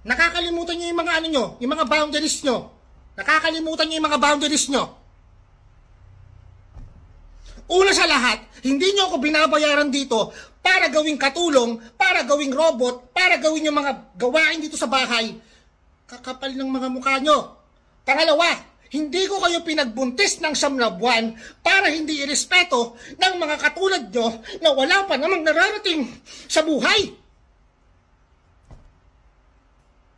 Nakakalimutan nyo yung mga ano nyo, yung mga boundaries nyo. Nakakalimutan nyo yung mga boundaries nyo. Una sa lahat, hindi nyo ako binabayaran dito para gawing katulong, para gawing robot, para gawin yung mga gawain dito sa bahay. Kakapal ng mga mukha nyo. Pangalawa, hindi ko kayo pinagbuntis ng 9 na buwan para hindi irespeto ng mga katulad nyo na wala pa namang nararating sa buhay.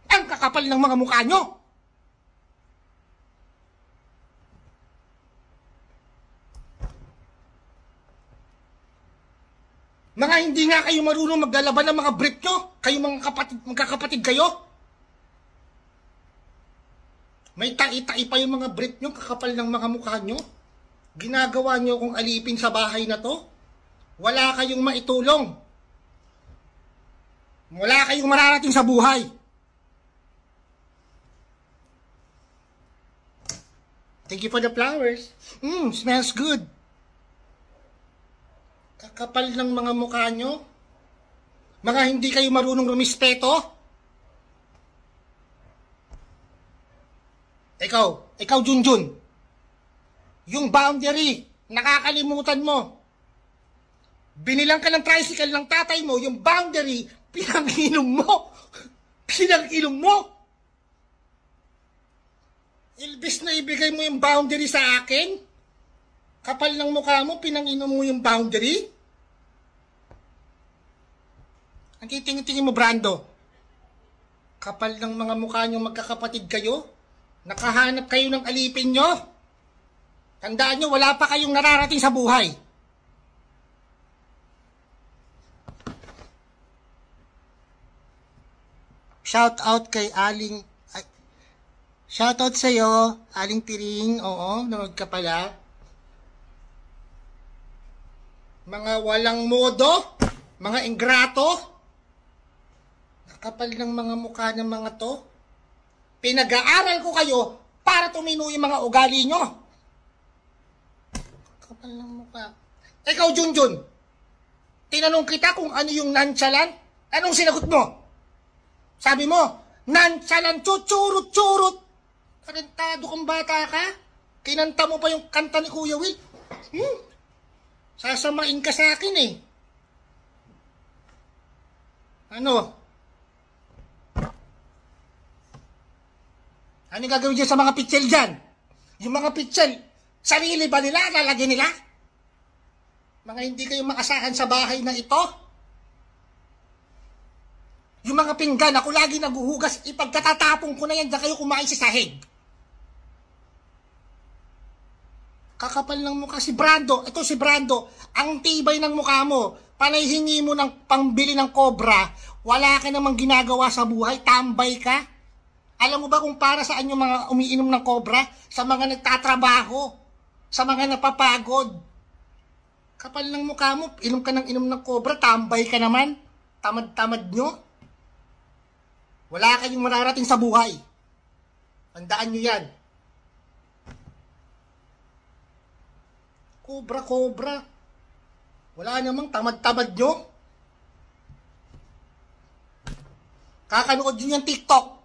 Ang kakapal ng mga mukha nyo. Mga hindi nga kayo marunong maglalaban ng mga brief nyo. Kayo mga magkakapatid kayo. May tai-tai pa yung mga brief nyo, kakapal ng mga mukha nyo. Ginagawa nyo kung alipin sa bahay na to. Wala kayong maitulong. Wala kayong mararating sa buhay. Thank you for the flowers. Smells good. Kakapal ng mga mukha nyo. Mga hindi kayo marunong rumispeto. Ikaw Junjun. Yung boundary, nakakalimutan mo. Binilang ka ng tricycle ng tatay mo, yung boundary, pinang-inom mo. Pinang-inom mo. Ilbis na ibigay mo yung boundary sa akin. Kapal ng mukha mo, pinang-inom mo yung boundary. Ang titingin mo, Brando. Kapal ng mga mukha nyo, magkakapatid kayo. Nakahanap kayo ng alipin nyo. Tandaan nyo, wala pa kayong nararating sa buhay. Shout out kay Aling... Shout out sa'yo, Aling Tiring. Oo, nanood ka pala. Mga walang modo, mga ingrato. Nakapal ng mga mukha ng mga to. Pinag-aaral ko kayo para tumino yung mga ugali nyo. Nakapal ng mukha. Ikaw, Junjun, tinanong kita kung ano yung nonchalant. Anong sinagot mo? Sabi mo, nonchalant, chuchurut-churut. Karentado kang bata ka? Kinanta mo pa yung kanta ni Kuya Will? Sasamain ka sa akin eh. Ano? Ano gagawin dyan sa mga pitchel dyan? Yung mga pitchel, sarili ba nila? Lalagyan nila? Mga hindi kayo makasahan sa bahay na ito? Yung mga pinggan, ako lagi naguhugas, ipagkatatapong ko na yan, dyan kayo kumain sa sahig. Kakapal ng mukha si Brando. Ito si Brando. Ang tibay ng mukha mo. Panay hingi mo ng pangbili ng Cobra. Wala ka namang ginagawa sa buhay. Tambay ka. Alam mo ba kung para saan yung mga umiinom ng Cobra? Sa mga nagtatrabaho. Sa mga napapagod. Kapal ng mukha mo. Inom ka ng inom ng Cobra. Tambay ka naman. Tamad-tamad nyo. Wala kayong mararating sa buhay. Tandaan nyo yan. Cobra. Wala namang tamad-tamad nyo. Kakanood nyo yung TikTok.